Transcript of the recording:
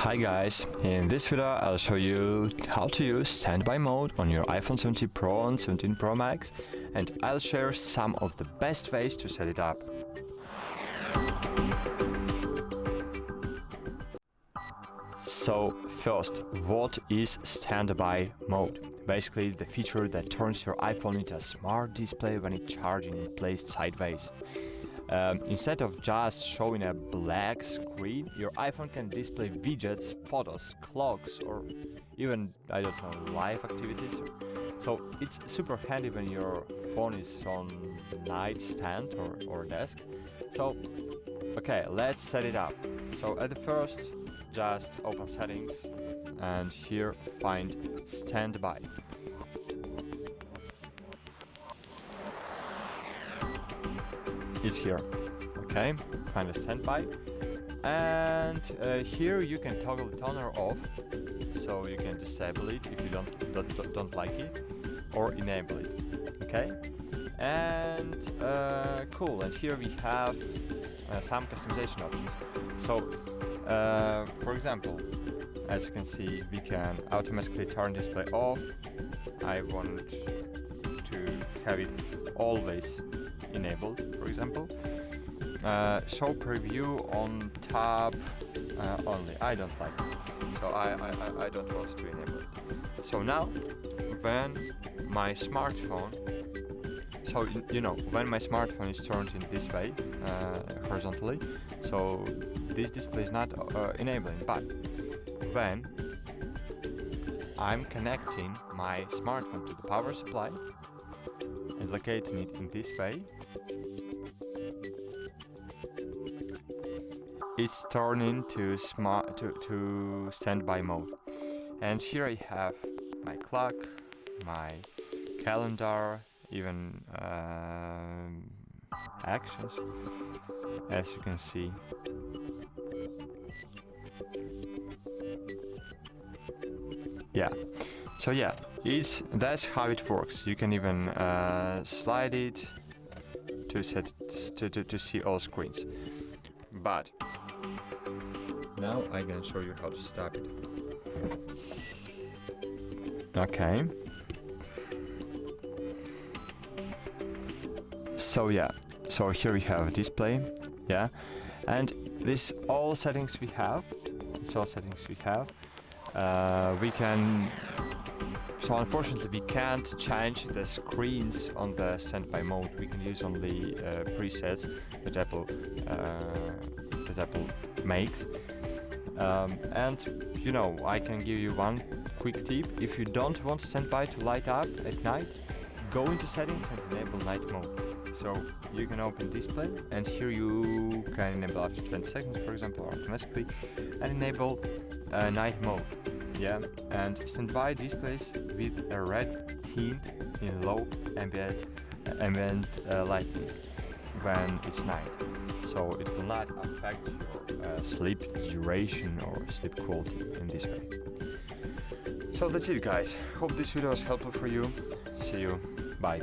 Hi guys, in this video I'll show you how to use standby mode on your iPhone 17 Pro and 17 Pro Max, and I'll share some of the best ways to set it up. So first, what is standby mode? Basically the feature that turns your iPhone into a smart display when it's charging and placed sideways. Instead of just showing a black screen, your iPhone can display widgets, photos, clocks, or even, I don't know, live activities. So it's super handy when your phone is on nightstand or desk. So, okay, let's set it up. So at the first, just open settings and here find standby. It's here. Okay, find a standby, and here you can toggle it on or off, so you can disable it if you don't like it, or enable it. Okay, and cool. And here we have some customization options. So, for example, as you can see, we can automatically turn display off. I want to have it always enabled, for example. Show preview on tab only. I don't like it, so I don't want to enable it. So now, when my smartphone, when my smartphone is turned in this way, horizontally, so this display is not enabling. But when I'm connecting my smartphone to the power supply and locating it in this way, it's turning to standby mode. And here I have my clock, my calendar, even actions, as you can see. Yeah. So yeah, that's how it works. You can even slide it to see all screens. But now I'm gonna show you how to set up it. Okay. So yeah, so here we have a display, yeah, and this all settings we have. We can. So unfortunately, we can't change the screens on the standby mode. We can use only presets that Apple makes. And I can give you one quick tip. If you don't want standby to light up at night, go into settings and enable night mode. So you can open display, and here you can enable after 20 seconds, for example, automatically, and enable night mode. Yeah, and standby displays with a red tint in low ambient lighting when it's night, so it will not affect your sleep duration or sleep quality in this way. So that's it, guys. Hope this video was helpful for you. See you. Bye.